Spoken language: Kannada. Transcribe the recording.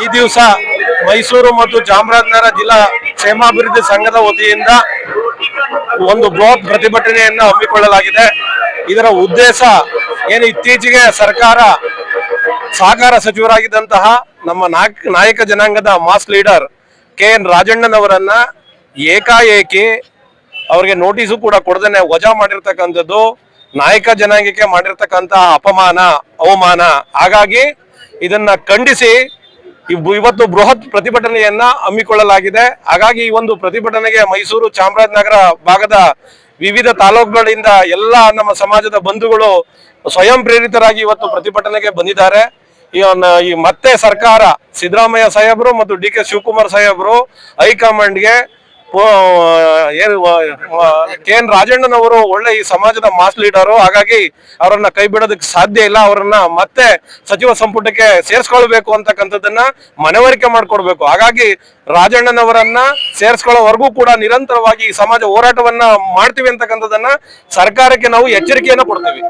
ಈ ದಿವಸ ಮೈಸೂರು ಮತ್ತು ಚಾಮರಾಜನಗರ ಜಿಲ್ಲಾ ಕ್ಷೇಮಾಭಿವೃದ್ಧಿ ಸಂಘದ ವತಿಯಿಂದ ಒಂದು ಬೃಹತ್ ಪ್ರತಿಭಟನೆಯನ್ನು ಹಮ್ಮಿಕೊಳ್ಳಲಾಗಿದೆ. ಇದರ ಉದ್ದೇಶ ಏನು, ಇತ್ತೀಚೆಗೆ ಸರ್ಕಾರ ಸಹಕಾರ ಸಚಿವರಾಗಿದ್ದಂತಹ ನಮ್ಮ ನಾಯಕ ಜನಾಂಗದ ಮಾಸ್ ಲೀಡರ್ KN ರಾಜಣ್ಣನವರನ್ನ ಏಕಾಏಕಿ ಅವರಿಗೆ ನೋಟಿಸು ಕೂಡ ಕೊಡದೇನೆ ವಜಾ ಮಾಡಿರ್ತಕ್ಕಂಥದ್ದು ನಾಯಕ ಜನಾಂಗಕ್ಕೆ ಮಾಡಿರ್ತಕ್ಕಂತಹ ಅವಮಾನ. ಹಾಗಾಗಿ ಇದನ್ನ ಖಂಡಿಸಿ ಇವತ್ತು ಬೃಹತ್ ಪ್ರತಿಭಟನೆಯನ್ನ ಹಮ್ಮಿಕೊಳ್ಳಲಾಗಿದೆ. ಹಾಗಾಗಿ ಈ ಒಂದು ಪ್ರತಿಭಟನೆಗೆ ಮೈಸೂರು ಚಾಮರಾಜನಗರ ಭಾಗದ ವಿವಿಧ ತಾಲೂಕುಗಳಿಂದ ಎಲ್ಲ ನಮ್ಮ ಸಮಾಜದ ಬಂಧುಗಳು ಸ್ವಯಂ ಪ್ರೇರಿತರಾಗಿ ಇವತ್ತು ಪ್ರತಿಭಟನೆಗೆ ಬಂದಿದ್ದಾರೆ. ಈ ಮತ್ತೆ ಸರ್ಕಾರ ಸಿದ್ದರಾಮಯ್ಯ ಸಾಹೇಬರು ಮತ್ತು DK ಶಿವಕುಮಾರ್ ಸಾಹೇಬರು ಹೈಕಮಾಂಡ್ಗೆ KN ರಾಜಣ್ಣನವರು ಒಳ್ಳೆ ಈ ಸಮಾಜದ ಮಾಸ್ ಲೀಡರು, ಹಾಗಾಗಿ ಅವರನ್ನ ಕೈ ಬಿಡೋದಕ್ಕೆ ಸಾಧ್ಯ ಇಲ್ಲ. ಅವರನ್ನ ಮತ್ತೆ ಸಚಿವ ಸಂಪುಟಕ್ಕೆ ಸೇರ್ಸ್ಕೊಳ್ಬೇಕು ಅಂತಕ್ಕಂಥದ್ದನ್ನ ಮನವರಿಕೆ ಮಾಡ್ಕೊಡ್ಬೇಕು. ಹಾಗಾಗಿ ರಾಜಣ್ಣನವರನ್ನ ಸೇರ್ಸ್ಕೊಳ್ಳೋವರೆಗೂ ಕೂಡ ನಿರಂತರವಾಗಿ ಈ ಸಮಾಜ ಹೋರಾಟವನ್ನ ಮಾಡ್ತೀವಿ ಅಂತಕ್ಕಂಥದ್ದನ್ನ ಸರ್ಕಾರಕ್ಕೆ ನಾವು ಎಚ್ಚರಿಕೆಯನ್ನ ಕೊಡ್ತೀವಿ.